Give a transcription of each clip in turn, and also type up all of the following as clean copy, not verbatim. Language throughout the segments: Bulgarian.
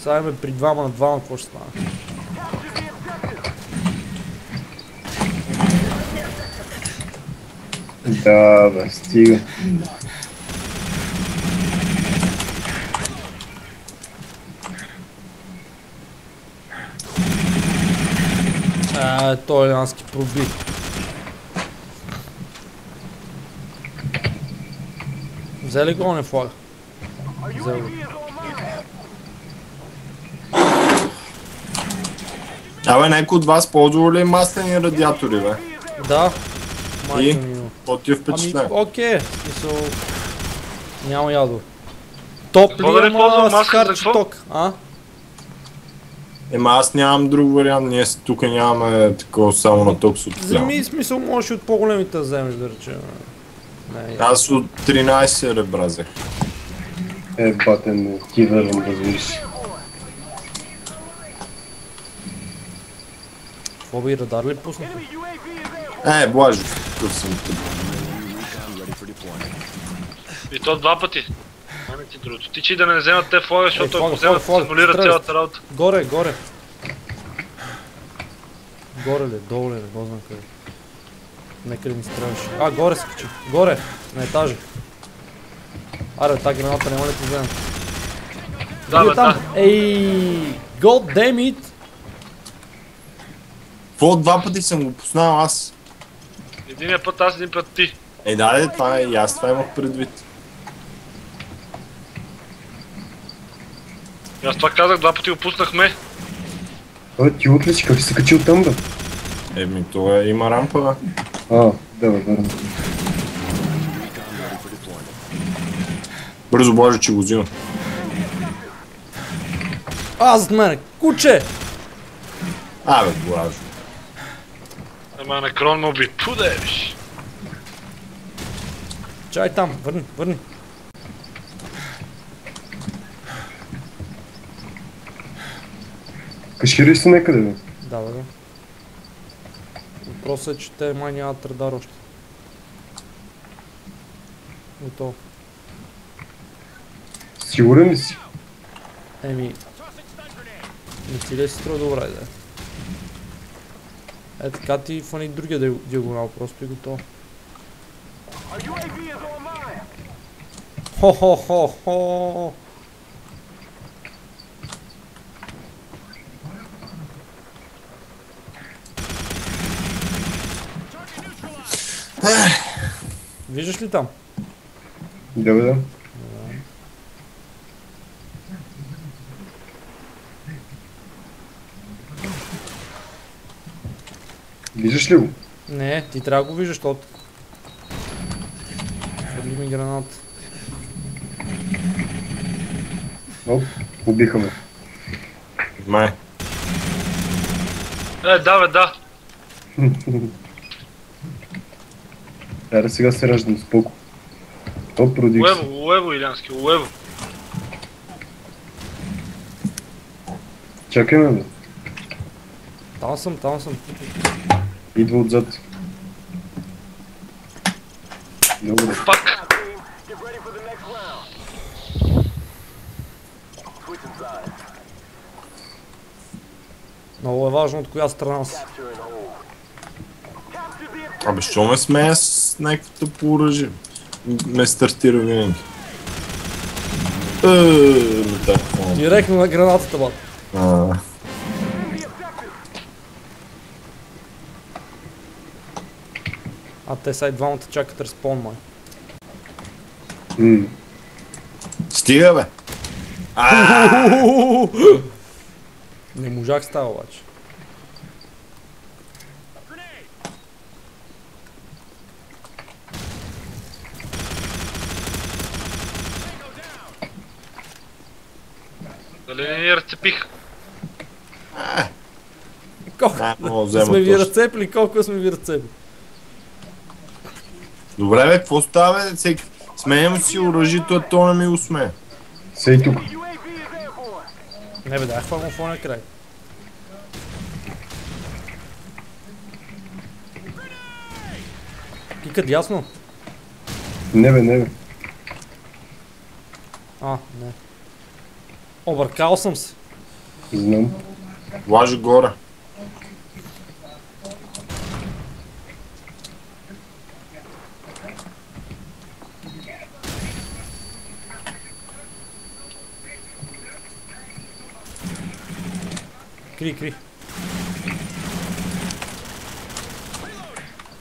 Сега имаме при 2 на 2, какво ще стане? Да, бе, стига. Той Янски проби. Взе ли го не флага? Взе го. Абе, някой от вас ползвал ли маслени радиатори, бе? Да. И? Майка ми. Какво ти е впечатлен? Окей, смисъл... Няма ядо. Топли, Какво да не ползвам ама си маска, за харчи какво? ток. А? Ема аз нямам друг вариант, ние тук нямаме такова само на ток с отопляване. Вземи смисъл, можеш и от по-големите да вземеш, да речем. Не, Аз от 13 ребра взех. Батен, ти вървам да звиш. какво би радар ли пуснаха? Блажо, тук съм тук. И то 2 пъти. Маме ти другото. Ти че да не вземат те флага, защото флага, ако вземат, флага, се анулира трябва. цялата работа. Горе, горе. Горе ли, долу ли, не го знам къде. Нека ли ми стреляш. Горе се качи. Горе, на етажа. Аре, тази граната няма ли да вземем? Да, бе, да. Ей, god damn it! Какво 2 пъти съм го познал аз? Единия път аз, един път ти. Да, това е, и аз това имах предвид. И аз това казах, 2 пъти го пуснахме. Ти отлич, как си се качил там, бе? Това има рампа, бе. Да, бе, върна. Бързо, Блажо, че го взимам. Зад мене, куче! Бе, Блажо. Ама некрон ме уби. Пу да ебиш. Чай там, върни. Каширай се някъде, бе. Да. Въпросът е, че те май нямат радар още. Готово. Сигурен ли си? Не ти ли си струва добре, да. Така ти фани другия диагонал, просто и готово. Хо-хо-хо-хо! Виждаш ли там? Да, бе, да. Виждаш ли го? Не, ти трябва да го виждаш, защото... Хвърли ми граната. Убиха ме. Май. Да, бе, да. Аре, сега се раждам споко. Продих се. Уево, Илянски, уево. Чакай ме, бе. Там съм. Идва отзад. Добре. Пак. Много е важно от коя страна си. Що ме смея с някаквото по оръжие? Ме стартира винаги. Директно на гранатата, бат. Те са и двамата чакат респон, май. Стига, бе! Не можах с това обаче. Дали не ни разцепих? Колко сме ви разцепли, Добре, бе, какво става, бе? Смеем си оръжието, а то не ми го смее. Сей тук. Не бе, дай хвалям в оня край. Кикът ясно? Не бе. Не. Объркал съм се. Знам. Влажи горе. Кри.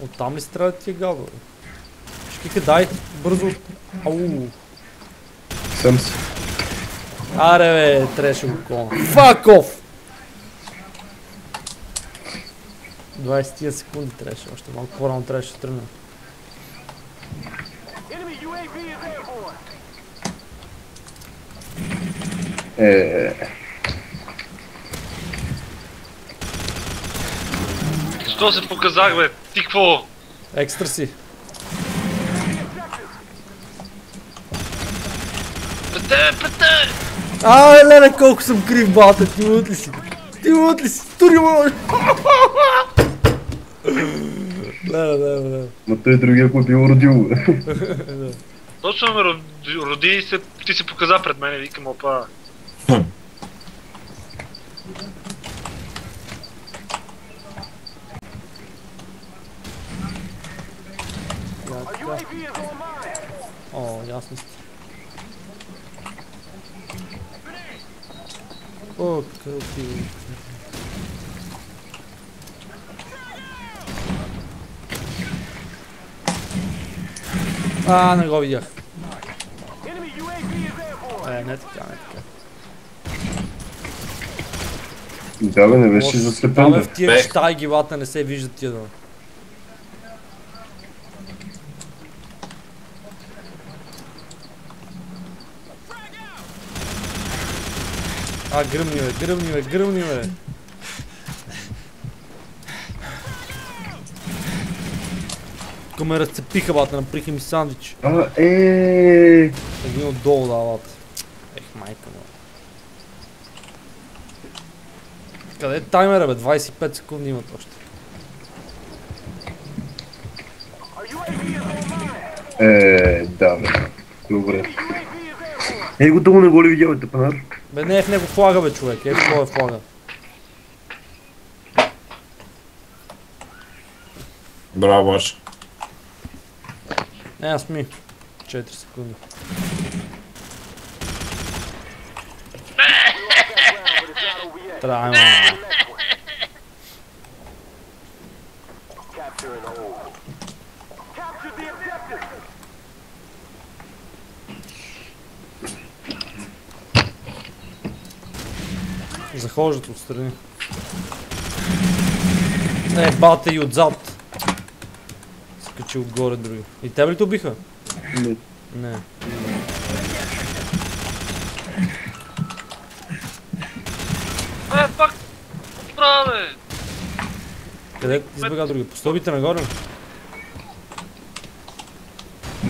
Оттам ли стрелят тия гадове? Шкика, дай бързо. Ау. Съм си. Аре бе, трябваше го кона. Fuck off! 20 секунди трябваше, още малко по-рано трябваше да тръгна. Що се показах, бе? Ти какво? Екстра си. Пете! Леле, колко съм крив, бата, ти лут ли си? Тури му! Леле. Но той другия го е бил родил. Точно ме роди и ти се показа пред мен и викам, опа. О, ясно сте. О, какъв. Не го видях. Не така. Да бе, не беше заслепен Да, бе. в тия ща и гивата не се виждат тия да. Гръмни бе. Тук ме разцепиха, бата, направиха ми сандвич. Един отдолу дават. Майка му. Къде е таймера, бе? 25 секунди имат още. Да бе. Добре. Го долу не го ли видял, тъпанар? Бе, не е в него флага, бе, човек. Това е флага. Браво, Баш. Аз ми. 4 секунди. Трайма. Захождат отстрани. Бата и отзад. Скачи отгоре други. И тебе ли те убиха? Не. Пак! Праве! Къде избега други? По стълбите нагоре?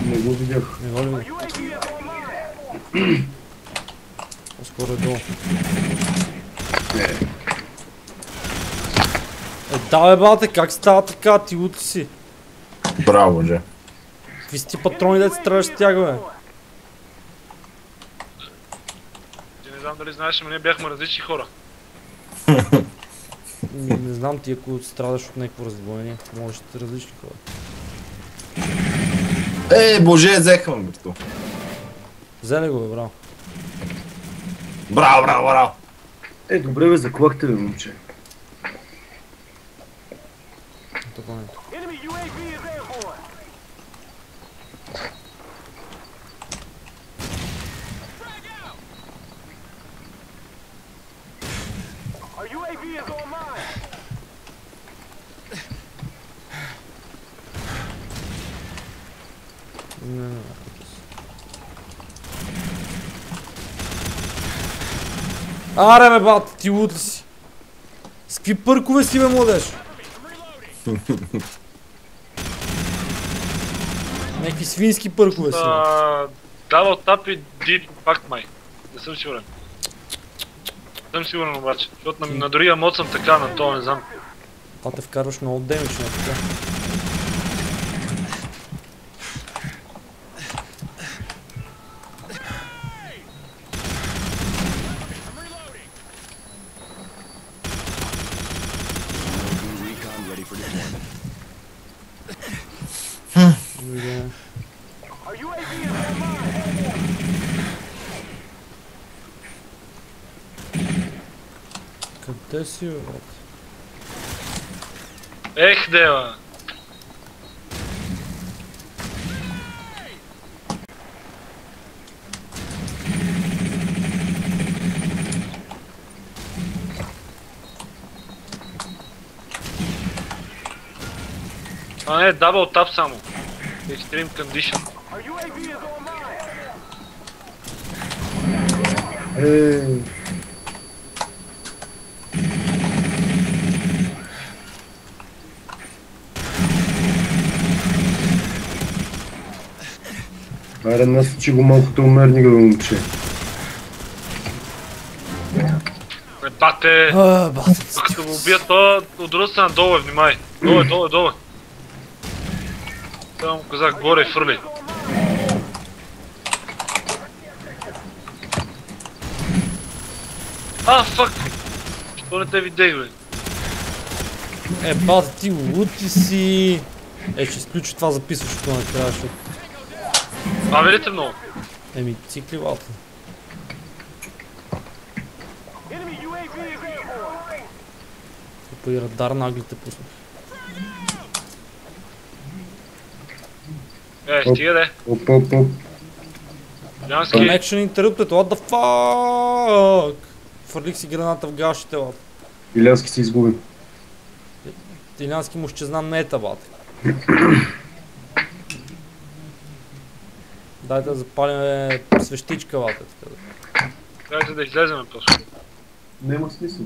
Не го видях. Не го ли видя? По-скоро е долу. Да бе, бате, как става така? Ти лут си. Браво, Дже. Какви си ти патрони, да се стреляш с тях, бе? Ти не знам дали знаеш, но ние бяхме различни хора. Не знам ти, ако страдаш от някакво раздвоение, може да сте различни хора. Боже, взеха ме, бе. Взели го, бе, браво. Браво. Добре бе, заклахте бе, момче. Тук не. Аре бе, бат, ти лут ли си? С какви пъркове си, бе, младеж? Някакви свински пъркове си, бе. Дава тап и дит пак май. Не съм сигурен. Не съм сигурен обаче, защото на другия мод съм така, на това не знам. Това те вкарваш много демидж, не така. Къде си, брат? Ех, дева! А не, дабл тап само. Extreme condition. Аре, насочи го малкото умернига, момче. Бате! Батец. Като го убият, то от друга страна долу е, внимай. Долу. Сега му казах горе и фърли. Фак! Що не те видех, бе? Бате, ти лути си. Ще изключи това записващото накрая, защото... Велите много. Цикли, бате. По и радар наглите пуснах. Стига де. Оп. Янски. Connection interrupted, what the fuck? Фърлих си граната в гашите, бате. Илянски се изгуби. Илянски му ще знам нета, бате. Дайте да запалим свещичка, бате. Дайте да излеземе по-скоро. Няма смисъл.